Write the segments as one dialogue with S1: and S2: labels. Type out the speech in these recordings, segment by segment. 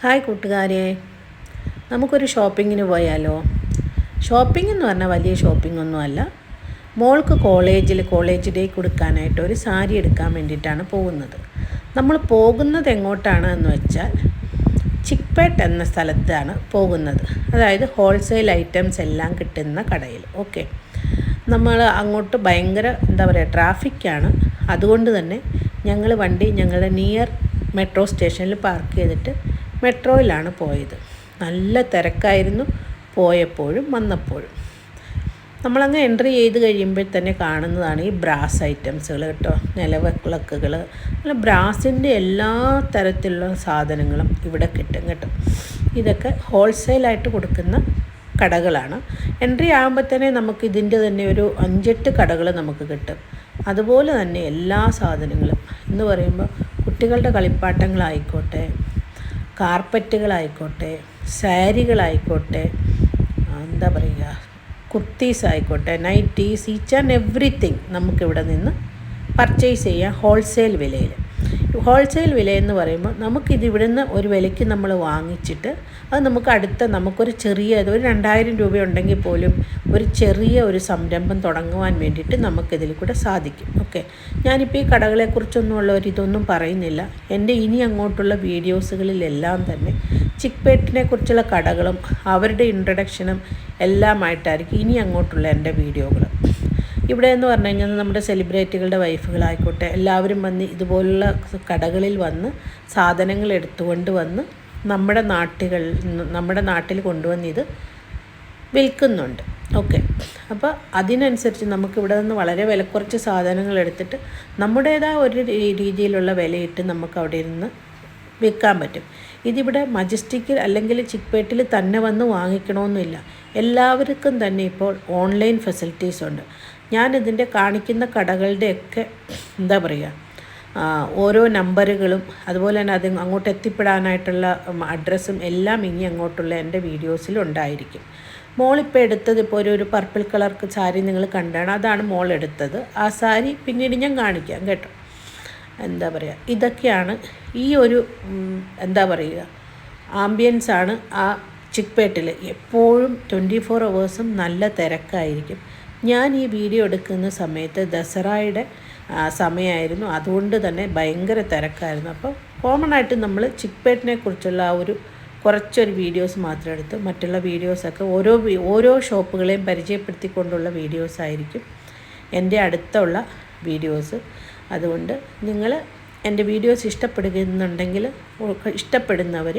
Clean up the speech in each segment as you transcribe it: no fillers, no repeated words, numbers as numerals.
S1: Hi കൂട്ടുകാരെ, നമുക്കൊരു ഷോപ്പിങ്ങിന് പോയാലോ? ഷോപ്പിംഗ് എന്ന് പറഞ്ഞാൽ വലിയ ഷോപ്പിംഗ് ഒന്നുമല്ല. മോൾക്ക് കോളേജ് ഡേ കൊടുക്കാനായിട്ട് ഒരു സാരി എടുക്കാൻ വേണ്ടിയിട്ടാണ് പോകുന്നത്. നമ്മൾ പോകുന്നത് എങ്ങോട്ടാണ് എന്ന് വെച്ചാൽ ചിക്പേട്ട് എന്ന സ്ഥലത്താണ് പോകുന്നത്. അതായത് ഹോൾസെയിൽ ഐറ്റംസ് എല്ലാം കിട്ടുന്ന കടയിൽ. ഓക്കെ, നമ്മൾ അങ്ങോട്ട് ഭയങ്കര ട്രാഫിക്കാണ്. അതുകൊണ്ട് തന്നെ ഞങ്ങൾ വണ്ടി ഞങ്ങളുടെ നിയർ മെട്രോ സ്റ്റേഷനിൽ പാർക്ക് ചെയ്തിട്ട് മെട്രോയിലാണ് പോയത്. നല്ല തിരക്കായിരുന്നു പോയപ്പോഴും വന്നപ്പോഴും. നമ്മളങ്ങ് എൻട്രി ചെയ്ത് കഴിയുമ്പോൾ തന്നെ കാണുന്നതാണ് ഈ ബ്രാസ് ഐറ്റംസുകൾ കേട്ടോ. നിലവിളക്കുകൾ, അല്ല ബ്രാസിൻ്റെ എല്ലാ തരത്തിലുള്ള സാധനങ്ങളും ഇവിടെ കിട്ടും കേട്ടോ. ഇതൊക്കെ ഹോൾസെയിലായിട്ട് കൊടുക്കുന്ന കടകളാണ്. എൻട്രി ആകുമ്പോൾ തന്നെ നമുക്ക് ഇതിൻ്റെ തന്നെ ഒരു 5-8 കടകൾ നമുക്ക് കിട്ടും. അതുപോലെ തന്നെ എല്ലാ സാധനങ്ങളും എന്ന് പറയുമ്പോൾ കുട്ടികളുടെ കളിപ്പാട്ടങ്ങളായിക്കോട്ടെ, കാർപ്പറ്റുകളായിക്കോട്ടെ, സാരികളായിക്കോട്ടെ, കുർത്തീസ് ആയിക്കോട്ടെ, നൈറ്റീസ്, ഈച്ച് ആൻഡ് എവ്രിത്തിങ് നമുക്കിവിടെ നിന്ന് പർച്ചേസ് ചെയ്യാം ഹോൾസെയിൽ വിലയിൽ. ഹോൾസെയിൽ വിലയെന്ന് പറയുമ്പോൾ നമുക്കിത് ഇവിടുന്ന് ഒരു വിലയ്ക്ക് നമ്മൾ വാങ്ങിച്ചിട്ട് അത് നമുക്കൊരു ചെറിയ ഒരു 2000 രൂപ ഉണ്ടെങ്കിൽ പോലും ഒരു ചെറിയ ഒരു സംരംഭം തുടങ്ങുവാൻ വേണ്ടിയിട്ട് നമുക്കിതിൽ കൂടെ സാധിക്കും. ഓക്കെ, ഞാനിപ്പോൾ ഈ കടകളെക്കുറിച്ചൊന്നുമുള്ള ഇതൊന്നും പറയുന്നില്ല. എൻ്റെ ഇനി അങ്ങോട്ടുള്ള വീഡിയോസുകളിലെല്ലാം തന്നെ ചിക്പേട്ടിനെ കുറിച്ചുള്ള കടകളും അവരുടെ ഇൻട്രഡക്ഷനും എല്ലാമായിട്ടായിരിക്കും ഇനി അങ്ങോട്ടുള്ള എൻ്റെ വീഡിയോകൾ. ഇവിടെ എന്ന് പറഞ്ഞു കഴിഞ്ഞാൽ നമ്മുടെ സെലിബ്രിറ്റികളുടെ വൈഫുകളായിക്കോട്ടെ എല്ലാവരും വന്ന് ഇതുപോലുള്ള കടകളിൽ വന്ന് സാധനങ്ങൾ എടുത്തുകൊണ്ട് വന്ന് നമ്മുടെ നാട്ടിൽ കൊണ്ടുവന്ന് ഇത് വിൽക്കുന്നുണ്ട്. ഓക്കെ, അപ്പോൾ അതിനനുസരിച്ച് നമുക്കിവിടെ നിന്ന് വളരെ വിലക്കുറച്ച് സാധനങ്ങൾ എടുത്തിട്ട് നമ്മുടേതായ ഒരു രീതിയിലുള്ള വിലയിട്ട് നമുക്ക് അവിടെ ഇരുന്ന് വിൽക്കാൻ പറ്റും. ഇതിവിടെ മജസ്റ്റിക്കിൽ അല്ലെങ്കിൽ ചിക്പേട്ടിൽ തന്നെ വന്ന് വാങ്ങിക്കണമെന്നില്ല. എല്ലാവർക്കും തന്നെ ഇപ്പോൾ ഓൺലൈൻ ഫെസിലിറ്റീസ് ഉണ്ട്. ഞാനിതിൻ്റെ കാണിക്കുന്ന കടകളുടെയൊക്കെ ഓരോ നമ്പറുകളും അതുപോലെ തന്നെ അത് അങ്ങോട്ട് എത്തിപ്പെടാനായിട്ടുള്ള അഡ്രസ്സും എല്ലാം ഇനി അങ്ങോട്ടുള്ള എൻ്റെ വീഡിയോസിൽ ഉണ്ടായിരിക്കും. മോളിപ്പോൾ എടുത്തത് ഇപ്പോൾ ഒരു പർപ്പിൾ കളർ സാരി നിങ്ങൾ കണ്ടാണ്, അതാണ് മോൾ എടുത്തത്. ആ സാരി പിന്നീട് ഞാൻ കാണിക്കാം കേട്ടോ. ഇതൊക്കെയാണ് ഈ ഒരു ആംബിയൻസാണ് ആ ചിക്പേട്ടിൽ. എപ്പോഴും 24 hours നല്ല തിരക്കായിരിക്കും. ഞാൻ ഈ വീഡിയോ എടുക്കുന്ന സമയത്ത് ദസറയുടെ സമയമായിരുന്നു, അതുകൊണ്ട് തന്നെ ഭയങ്കര തിരക്കായിരുന്നു. അപ്പോൾ കോമൺ ആയിട്ട് നമ്മൾ ചിക്പേട്ടിനെ കുറിച്ചുള്ള കുറച്ചൊരു വീഡിയോസ് മാത്രം എടുത്ത് മറ്റുള്ള വീഡിയോസൊക്കെ ഓരോ ഷോപ്പുകളെയും പരിചയപ്പെടുത്തിക്കൊണ്ടുള്ള വീഡിയോസായിരിക്കും എൻ്റെ അടുത്തുള്ള വീഡിയോസ്. അതുകൊണ്ട് നിങ്ങൾ എൻ്റെ വീഡിയോസ് ഇഷ്ടപ്പെടുന്നവർ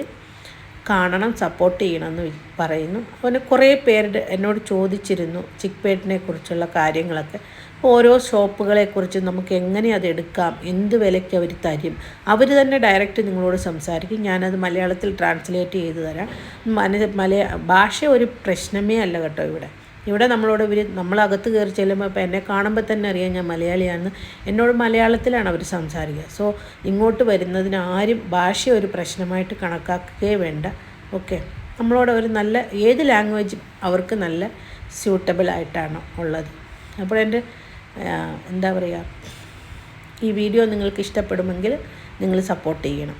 S1: കാണണം, സപ്പോർട്ട് ചെയ്യണമെന്ന് പറയുന്നു. അതുപോലെ കുറേ പേരുടെ എന്നോട് ചോദിച്ചിരുന്നു ചിക്പേട്ടിനെ കുറിച്ചുള്ള കാര്യങ്ങളൊക്കെ. ഓരോ ഷോപ്പുകളെക്കുറിച്ച് നമുക്ക് എങ്ങനെ അത് എടുക്കാം, എന്ത് വിലയ്ക്ക് അവർ തരും, അവർ തന്നെ ഡയറക്റ്റ് നിങ്ങളോട് സംസാരിക്കും. ഞാനത് മലയാളത്തിൽ ട്രാൻസ്ലേറ്റ് ചെയ്ത് തരാം. ഭാഷ ഒരു പ്രശ്നമേ അല്ല കേട്ടോ. ഇവിടെ നമ്മളകത്ത് കയറി ചെല്ലുമ്പോൾ ഇപ്പോൾ എന്നെ കാണുമ്പോൾ തന്നെ അറിയാം ഞാൻ മലയാളിയാണെന്ന്. എന്നോട് മലയാളത്തിലാണ് അവർ സംസാരിക്കുക. സോ ഇങ്ങോട്ട് വരുന്നതിന് ആരും ഭാഷ ഒരു പ്രശ്നമായിട്ട് കണക്കാക്കുകയേ വേണ്ട. ഓക്കെ, നമ്മളോട് ഒരു നല്ല ഏത് ലാംഗ്വേജും അവർക്ക് നല്ല സ്യൂട്ടബിൾ ആയിട്ടാണ് ഉള്ളത്. അപ്പോൾ എൻ്റെ ഈ വീഡിയോ നിങ്ങൾക്ക് ഇഷ്ടപ്പെടുമെങ്കിൽ നിങ്ങൾ സപ്പോർട്ട് ചെയ്യണം.